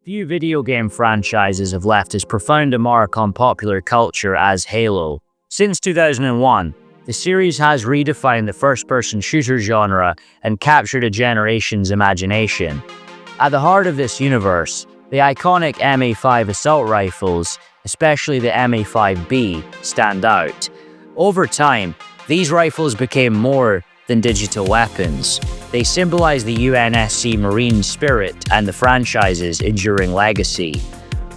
Few video game franchises have left as profound a mark on popular culture as Halo. Since 2001, the series has redefined the first-person shooter genre and captured a generation's imagination. At the heart of this universe, the iconic MA5 assault rifles, especially the MA5B, stand out. Over time, these rifles became more than digital weapons. They symbolize the UNSC Marine spirit and the franchise's enduring legacy.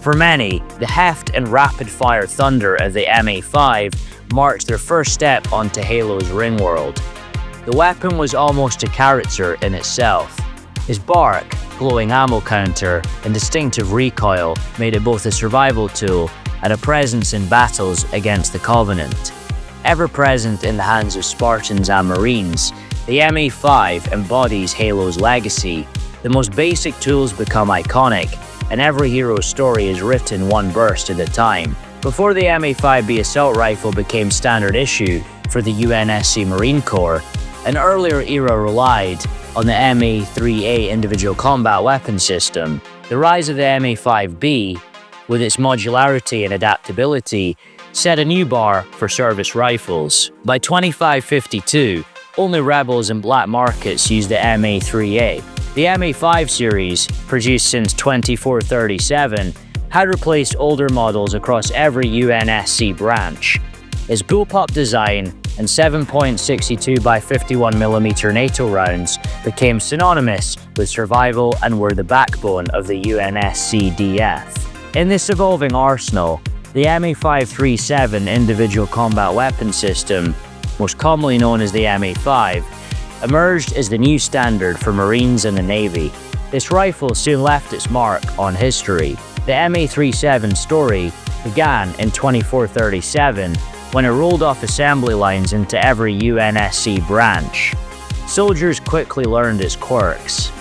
For many, the heft and rapid-fire thunder of the MA5 marked their first step onto Halo's ring world. The weapon was almost a character in itself. His bark, glowing ammo counter, and distinctive recoil made it both a survival tool and a presence in battles against the Covenant. Ever present in the hands of Spartans and Marines, the MA5 embodies Halo's legacy. The most basic tools become iconic, and every hero's story is written one burst at a time. Before the MA5B assault rifle became standard issue for the UNSC Marine Corps, an earlier era relied on the MA3A individual combat weapon system. The rise of the MA5B, with its modularity and adaptability, set a new bar for service rifles. By 2552, only rebels and black markets used the MA3A. The MA5 series, produced since 2437, had replaced older models across every UNSC branch. Its bullpup design and 7.62 by 51mm NATO rounds became synonymous with survival and were the backbone of the UNSCDF. In this evolving arsenal, the MA537 individual combat weapon system, most commonly known as the MA5, emerged as the new standard for Marines and the Navy. This rifle soon left its mark on history. The MA37 story began in 2437 when it rolled off assembly lines into every UNSC branch. Soldiers quickly learned its quirks.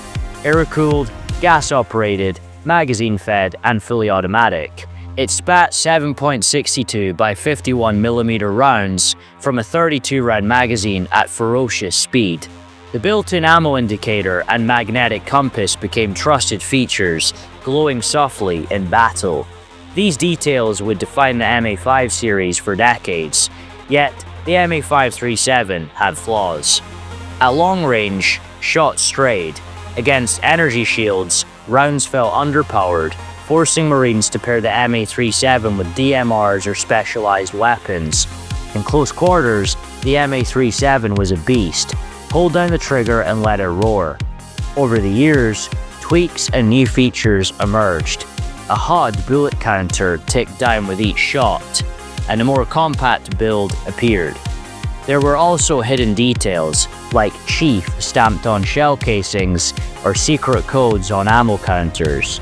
Air-cooled, gas-operated, magazine-fed, and fully automatic. It spat 7.62 by 51mm rounds from a 32-round magazine at ferocious speed. The built-in ammo indicator and magnetic compass became trusted features, glowing softly in battle. These details would define the MA5 series for decades, yet the MA537 had flaws. At long range, shots strayed. Against energy shields, rounds felt underpowered, forcing Marines to pair the MA37 with DMRs or specialized weapons. In close quarters, the MA37 was a beast. Hold down the trigger and let it roar. Over the years, tweaks and new features emerged. A HUD bullet counter ticked down with each shot, and a more compact build appeared. There were also hidden details, like Chief stamped on shell casings or secret codes on ammo counters.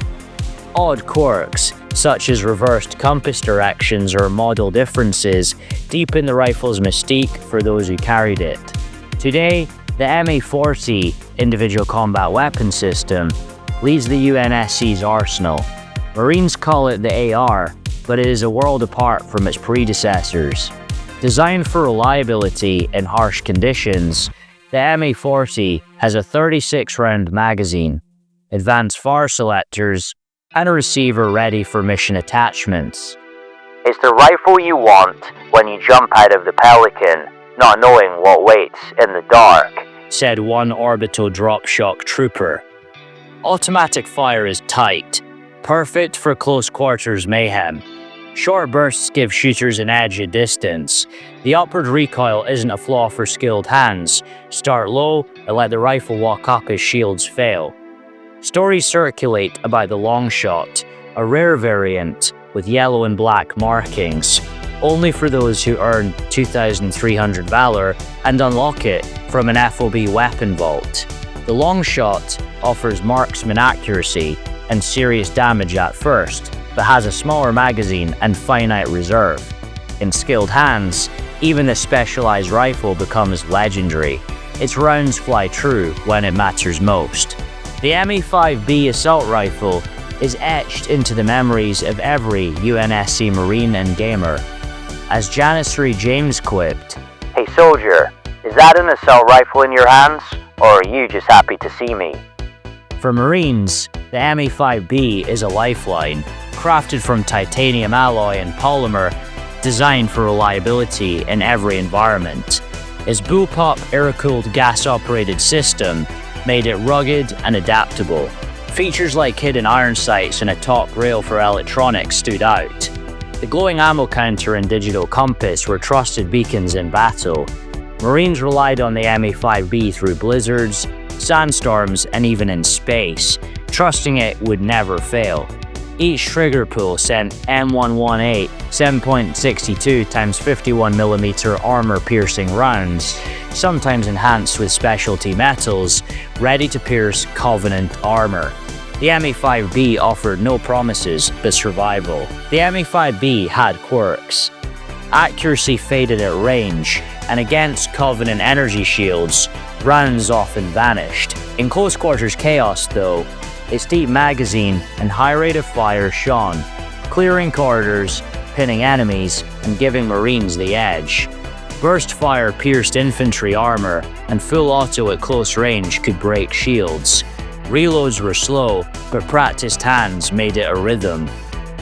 Odd quirks, such as reversed compass directions or model differences, deepen the rifle's mystique for those who carried it. Today, the MA40 individual combat weapon system leads the UNSC's arsenal. Marines call it the AR, but it is a world apart from its predecessors. Designed for reliability in harsh conditions, the MA40 has a 36-round magazine, advanced fire selectors, and a receiver ready for mission attachments. It's the rifle you want when you jump out of the Pelican, not knowing what waits in the dark, said one orbital drop shock trooper. Automatic fire is tight, perfect for close quarters mayhem. Short bursts give shooters an edge at distance. The upward recoil isn't a flaw for skilled hands. Start low and let the rifle walk up as shields fail. Stories circulate about the long shot, a rare variant with yellow and black markings, only for those who earn 2,300 valor and unlock it from an FOB weapon vault. The long shot offers marksman accuracy and serious damage at first, but has a smaller magazine and finite reserve. In skilled hands, even the specialized rifle becomes legendary. Its rounds fly true when it matters most. The MA5B assault rifle is etched into the memories of every UNSC Marine and gamer. As Janissary James quipped, "Hey soldier, is that an assault rifle in your hands, or are you just happy to see me?" For Marines, the The MA5B is a lifeline, crafted from titanium alloy and polymer, designed for reliability in every environment. Its bullpup air-cooled gas-operated system made it rugged and adaptable. Features like hidden iron sights and a top rail for electronics stood out. The glowing ammo counter and digital compass were trusted beacons in battle. Marines relied on the MA5B through blizzards, sandstorms, and even in space, trusting it would never fail. Each trigger pull sent M118 7.62 x 51mm armor-piercing rounds, sometimes enhanced with specialty metals, ready to pierce Covenant armor. The MA5B offered no promises but survival. The MA5B had quirks. Accuracy faded at range, and against Covenant energy shields, rounds often vanished. In close quarters chaos, though, its deep magazine and high rate of fire shone, clearing corridors, pinning enemies, and giving Marines the edge. Burst fire pierced infantry armor, and full auto at close range could break shields. Reloads were slow, but practiced hands made it a rhythm.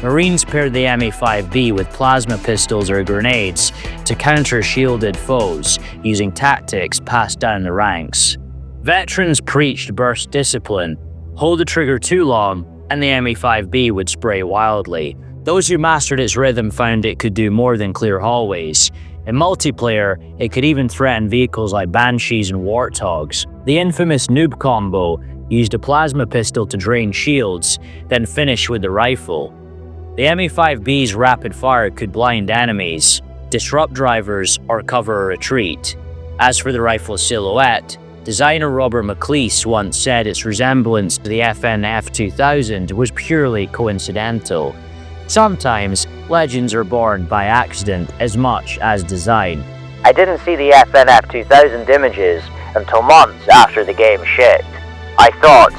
Marines paired the MA5B with plasma pistols or grenades to counter shielded foes, using tactics passed down the ranks. Veterans preached burst discipline. Hold the trigger too long, and the MA5B would spray wildly. Those who mastered its rhythm found it could do more than clear hallways. In multiplayer, it could even threaten vehicles like Banshees and Warthogs. The infamous noob combo used a plasma pistol to drain shields, then finish with the rifle. The MA5B's rapid fire could blind enemies, disrupt drivers, or cover a retreat. As for the rifle's silhouette, designer Robert McLeish once said its resemblance to the FN-F2000 was purely coincidental. Sometimes, legends are born by accident as much as design. I didn't see the FN-F2000 images until months after the game shipped. I thought,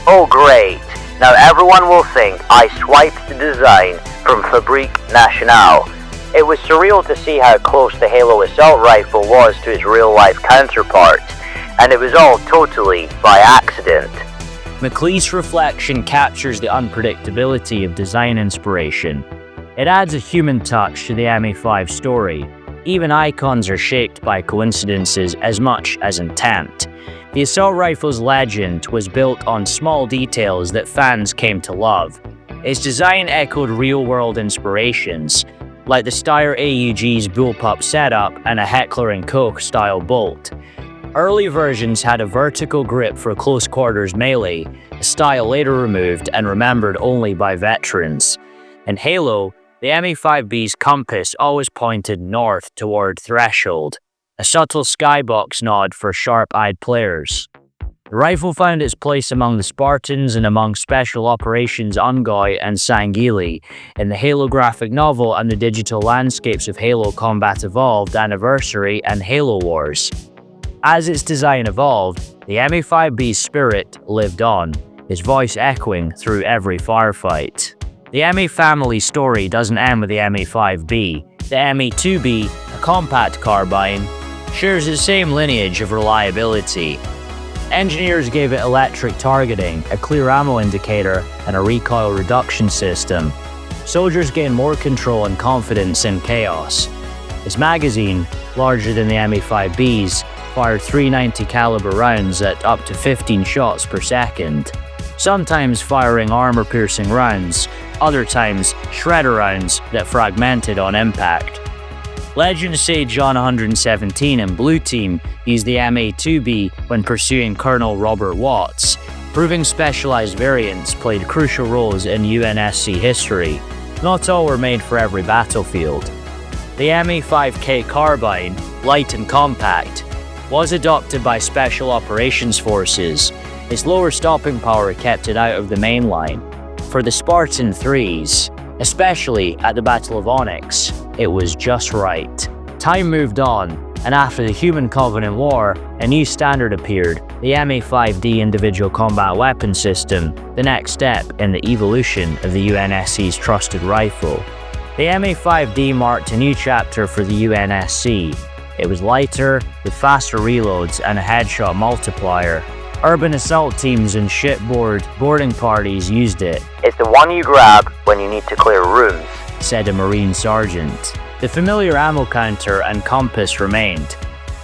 oh great, now everyone will think I swiped the design from Fabrique Nationale. It was surreal to see how close the Halo assault rifle was to its real-life counterpart, and it was all totally by accident. McLeish's reflection captures the unpredictability of design inspiration. It adds a human touch to the MA5 story. Even icons are shaped by coincidences as much as intent. The assault rifle's legend was built on small details that fans came to love. Its design echoed real-world inspirations, like the Steyr AUG's bullpup setup and a Heckler & Koch-style bolt. Early versions had a vertical grip for close-quarters melee, a style later removed and remembered only by veterans. In Halo, the MA5B's compass always pointed north toward Threshold, a subtle skybox nod for sharp-eyed players. The rifle found its place among the Spartans and among Special Operations Ungoi and Sangili in the Halo graphic novel and the digital landscapes of Halo Combat Evolved Anniversary and Halo Wars. As its design evolved, the MA5B's spirit lived on, its voice echoing through every firefight. The MA family story doesn't end with the MA5B. The MA2B, a compact carbine, shares the same lineage of reliability. Engineers gave it electric targeting, a clear ammo indicator, and a recoil reduction system. Soldiers gained more control and confidence in chaos. Its magazine, larger than the MA5B's, fired 390 caliber rounds at up to 15 shots per second, sometimes firing armor-piercing rounds, other times shredder rounds that fragmented on impact. Legends say John 117 and Blue Team used the MA2B when pursuing Colonel Robert Watts, proving specialized variants played crucial roles in UNSC history. Not all were made for every battlefield. The MA5K carbine, light and compact, was adopted by Special Operations Forces. Its lower stopping power kept it out of the main line. For the Spartan 3s, especially at the Battle of Onyx, it was just right. Time moved on, and after the Human Covenant War, a new standard appeared, the MA5D Individual Combat Weapon System, the next step in the evolution of the UNSC's trusted rifle. The MA5D marked a new chapter for the UNSC. It was lighter, with faster reloads and a headshot multiplier. Urban assault teams and shipboard boarding parties used it. "It's the one you grab when you need to clear rooms," said a Marine sergeant. The familiar ammo counter and compass remained.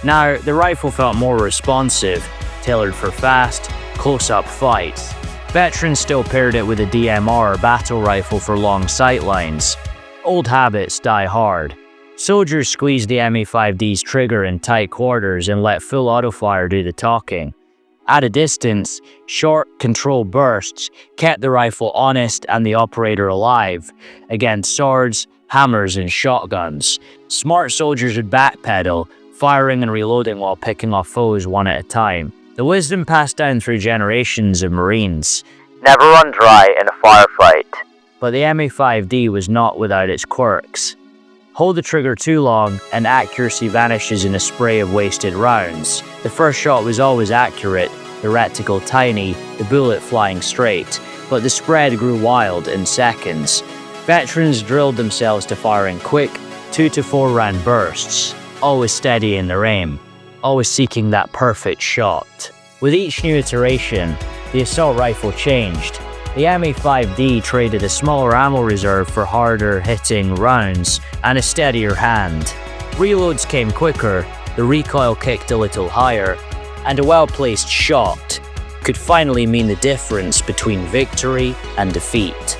Now, the rifle felt more responsive, tailored for fast, close-up fights. Veterans still paired it with a DMR battle rifle for long sightlines. Old habits die hard. Soldiers squeezed the MA5D's trigger in tight quarters and let full autofire do the talking. At a distance, short, controlled bursts kept the rifle honest and the operator alive against swords, hammers, and shotguns. Smart soldiers would backpedal, firing and reloading while picking off foes one at a time. The wisdom passed down through generations of Marines. "Never run dry in a firefight." But the MA5D was not without its quirks. Hold the trigger too long, and accuracy vanishes in a spray of wasted rounds. The first shot was always accurate, the reticle tiny, the bullet flying straight, but the spread grew wild in seconds. Veterans drilled themselves to firing quick, 2 to 4 round bursts, always steady in their aim, always seeking that perfect shot. With each new iteration, the assault rifle changed. The MA5D traded a smaller ammo reserve for harder hitting rounds and a steadier hand. Reloads came quicker, the recoil kicked a little higher, and a well-placed shot could finally mean the difference between victory and defeat.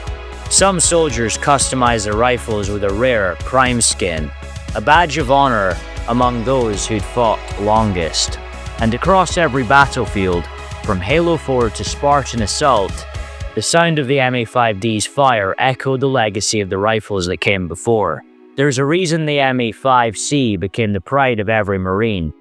Some soldiers customized their rifles with a rare prime skin, a badge of honor among those who'd fought longest. And across every battlefield, from Halo 4 to Spartan Assault, the sound of the MA5D's fire echoed the legacy of the rifles that came before. There's a reason the MA5C became the pride of every Marine.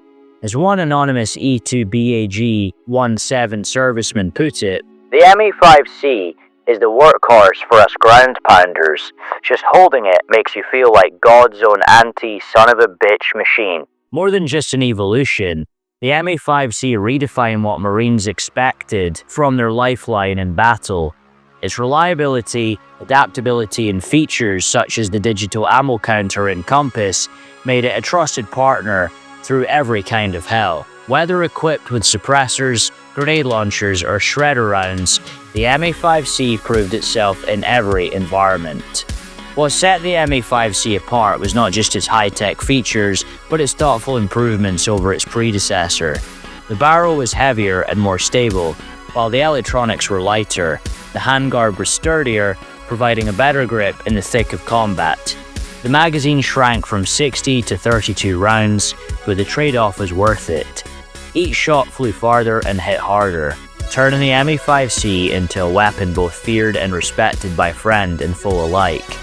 As one anonymous E2BAG-17 serviceman put it, "The MA5C is the workhorse for us ground pounders. Just holding it makes you feel like God's own anti-son-of-a-bitch machine." More than just an evolution, the MA5C redefined what Marines expected from their lifeline in battle. Its reliability, adaptability, and features such as the digital ammo counter and compass made it a trusted partner through every kind of hell. Whether equipped with suppressors, grenade launchers, or shredder rounds, the MA5C proved itself in every environment. What set the MA5C apart was not just its high-tech features, but its thoughtful improvements over its predecessor. The barrel was heavier and more stable, while the electronics were lighter. The handguard was sturdier, providing a better grip in the thick of combat. The magazine shrank from 60 to 32 rounds, but the trade-off was worth it. Each shot flew farther and hit harder, turning the MA5C into a weapon both feared and respected by friend and foe alike.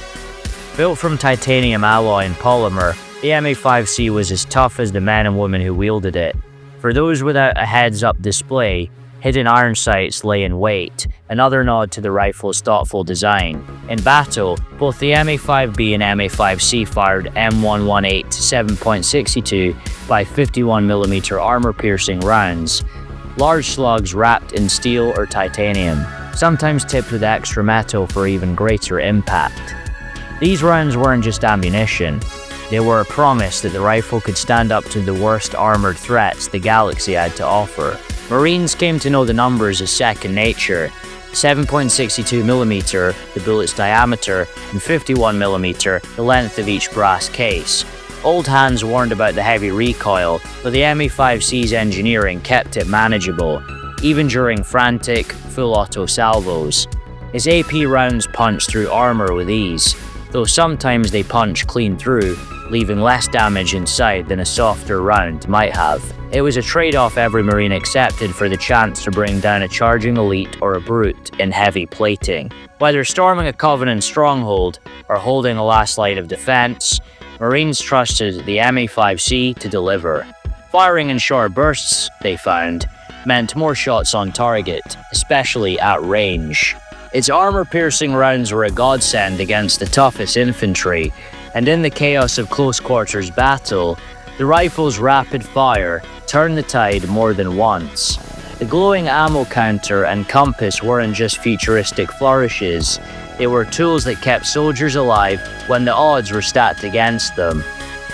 Built from titanium alloy and polymer, the MA5C was as tough as the men and women who wielded it. For those without a heads-up display, hidden iron sights lay in wait, another nod to the rifle's thoughtful design. In battle, both the MA5B and MA5C fired M118 7.62 by 51mm armor-piercing rounds, large slugs wrapped in steel or titanium, sometimes tipped with extra metal for even greater impact. These rounds weren't just ammunition, they were a promise that the rifle could stand up to the worst armored threats the galaxy had to offer. Marines came to know the numbers as second nature. 7.62mm, the bullet's diameter, and 51mm, the length of each brass case. Old hands warned about the heavy recoil, but the MA5C's engineering kept it manageable, even during frantic, full-auto salvos. Its AP rounds punched through armor with ease, though sometimes they punch clean through, leaving less damage inside than a softer round might have. It was a trade-off every Marine accepted for the chance to bring down a charging elite or a brute in heavy plating. Whether storming a Covenant stronghold or holding a last line of defense, Marines trusted the MA5C to deliver. Firing in short bursts, they found, meant more shots on target, especially at range. Its armor-piercing rounds were a godsend against the toughest infantry, and in the chaos of close-quarters battle, the rifle's rapid fire turned the tide more than once. The glowing ammo counter and compass weren't just futuristic flourishes, they were tools that kept soldiers alive when the odds were stacked against them.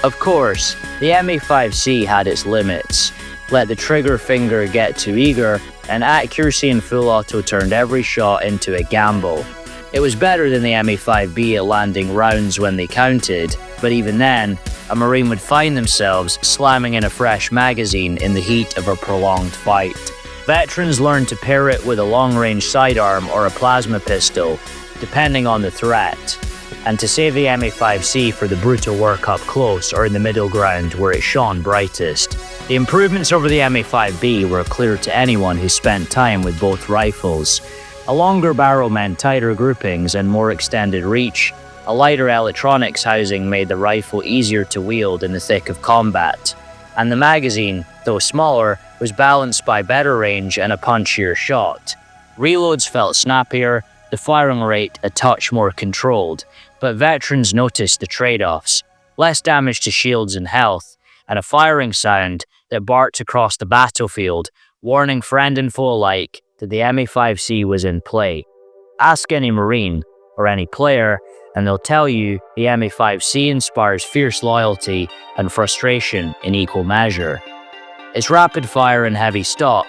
Of course, the MA5C had its limits. Let the trigger finger get too eager, and accuracy and full auto turned every shot into a gamble. It was better than the MA5B at landing rounds when they counted, but even then, a Marine would find themselves slamming in a fresh magazine in the heat of a prolonged fight. Veterans learned to pair it with a long-range sidearm or a plasma pistol, depending on the threat, and to save the MA5C for the brutal work up close or in the middle ground where it shone brightest. The improvements over the MA5B were clear to anyone who spent time with both rifles. A longer barrel meant tighter groupings and more extended reach. A lighter electronics housing made the rifle easier to wield in the thick of combat. And the magazine, though smaller, was balanced by better range and a punchier shot. Reloads felt snappier, the firing rate a touch more controlled, but veterans noticed the trade-offs: less damage to shields and health, and a firing sound that barked across the battlefield, warning friend and foe alike that the MA5C was in play. Ask any Marine, or any player, and they'll tell you the MA5C inspires fierce loyalty and frustration in equal measure. Its rapid fire and heavy stock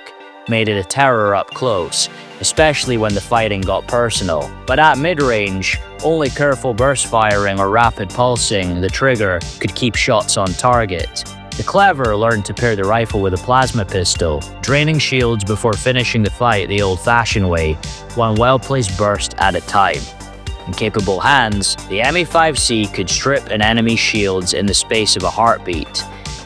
made it a terror up close, especially when the fighting got personal. But at mid-range, only careful burst firing or rapid pulsing the trigger could keep shots on target. The clever learned to pair the rifle with a plasma pistol, draining shields before finishing the fight the old-fashioned way, one well-placed burst at a time. In capable hands, the MA5C could strip an enemy's shields in the space of a heartbeat.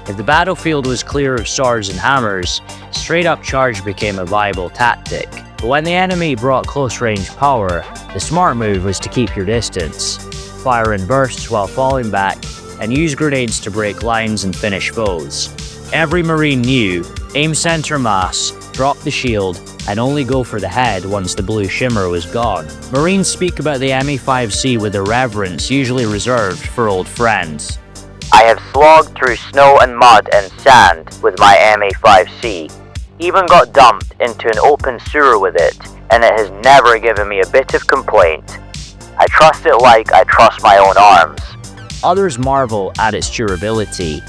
If the battlefield was clear of swords and hammers, straight-up charge became a viable tactic. But when the enemy brought close-range power, the smart move was to keep your distance, fire in bursts while falling back, and use grenades to break lines and finish foes. Every Marine knew, aim center mass, drop the shield, and only go for the head once the blue shimmer was gone. Marines speak about the MA5C with a reverence usually reserved for old friends. I have slogged through snow and mud and sand with my MA5C, even got dumped into an open sewer with it, and it has never given me a bit of complaint. I trust it like I trust my own arms. Others marvel at its durability.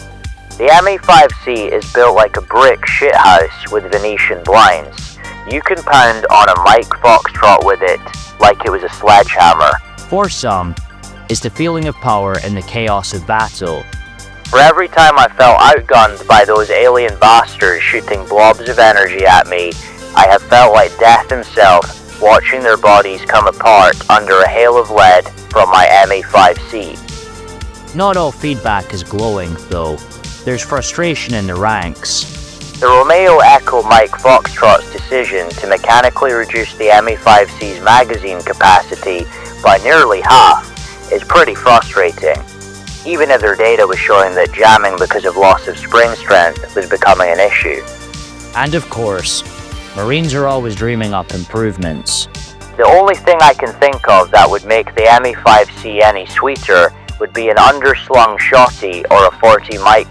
The MA5C is built like a brick shithouse with Venetian blinds. You can pound on a Mike Foxtrot with it like it was a sledgehammer. For some, it's the feeling of power in the chaos of battle. For every time I felt outgunned by those alien bastards shooting blobs of energy at me, I have felt like death himself, watching their bodies come apart under a hail of lead from my MA5C. Not all feedback is glowing, though. There's frustration in the ranks. The Romeo Echo Mike Foxtrot's decision to mechanically reduce the MA5C's magazine capacity by nearly half is pretty frustrating, even if their data was showing that jamming because of loss of spring strength was becoming an issue. And of course, Marines are always dreaming up improvements. The only thing I can think of that would make the MA5C any sweeter would be an underslung shotty or a 40 mic.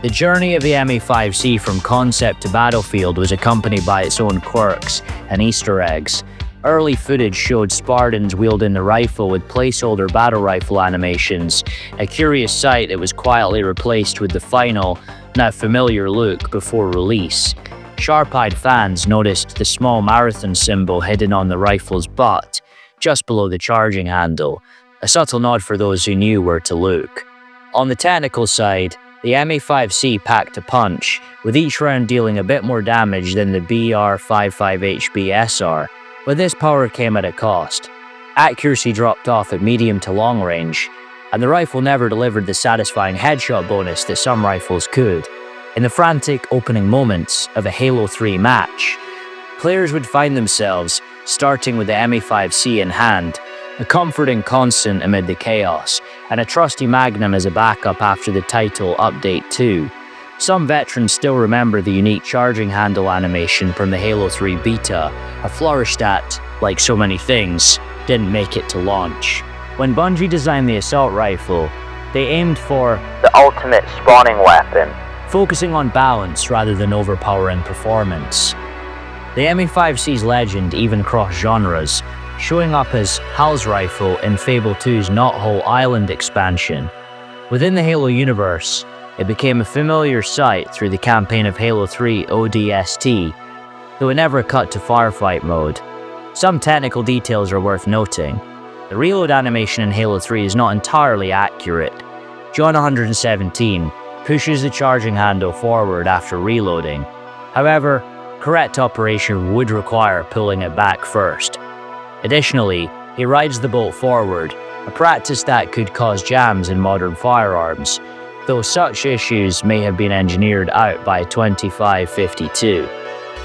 The journey of the MA5C from concept to battlefield was accompanied by its own quirks and Easter eggs. Early footage showed Spartans wielding the rifle with placeholder battle rifle animations, a curious sight that was quietly replaced with the final, now familiar look before release. Sharp-eyed fans noticed the small marathon symbol hidden on the rifle's butt, just below the charging handle, a subtle nod for those who knew where to look. On the technical side, the MA5C packed a punch, with each round dealing a bit more damage than the BR-55HB SR, but this power came at a cost. Accuracy dropped off at medium to long range, and the rifle never delivered the satisfying headshot bonus that some rifles could. In the frantic opening moments of a Halo 3 match, players would find themselves starting with the MA5C in hand, a comforting constant amid the chaos, and a trusty Magnum as a backup after the title Update 2. Some veterans still remember the unique charging handle animation from the Halo 3 beta, a flourish that, like so many things, didn't make it to launch. When Bungie designed the assault rifle, they aimed for the ultimate spawning weapon, focusing on balance rather than overpowering performance. The MA5C's legend even crossed genres, showing up as Hal's rifle in Fable 2's Knothole Island expansion. Within the Halo universe, it became a familiar sight through the campaign of Halo 3 ODST, though it never cut to firefight mode. Some technical details are worth noting. The reload animation in Halo 3 is not entirely accurate. John 117 pushes the charging handle forward after reloading. However, correct operation would require pulling it back first. Additionally, he rides the bolt forward, a practice that could cause jams in modern firearms, though such issues may have been engineered out by 2552.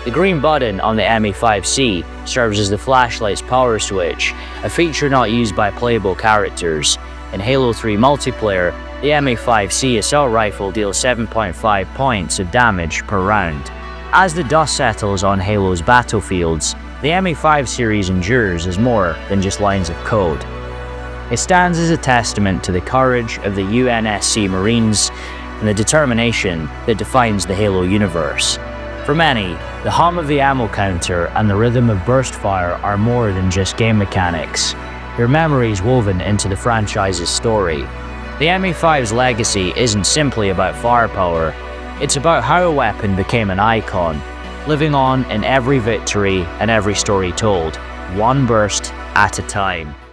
The green button on the MA5C serves as the flashlight's power switch, a feature not used by playable characters. In Halo 3 multiplayer, the MA5C assault rifle deals 7.5 points of damage per round. As the dust settles on Halo's battlefields, the MA5 series endures as more than just lines of code. It stands as a testament to the courage of the UNSC Marines and the determination that defines the Halo universe. For many, the hum of the ammo counter and the rhythm of burst fire are more than just game mechanics. They're memories woven into the franchise's story. The MA5's legacy isn't simply about firepower, it's about how a weapon became an icon, living on in every victory and every story told, one burst at a time.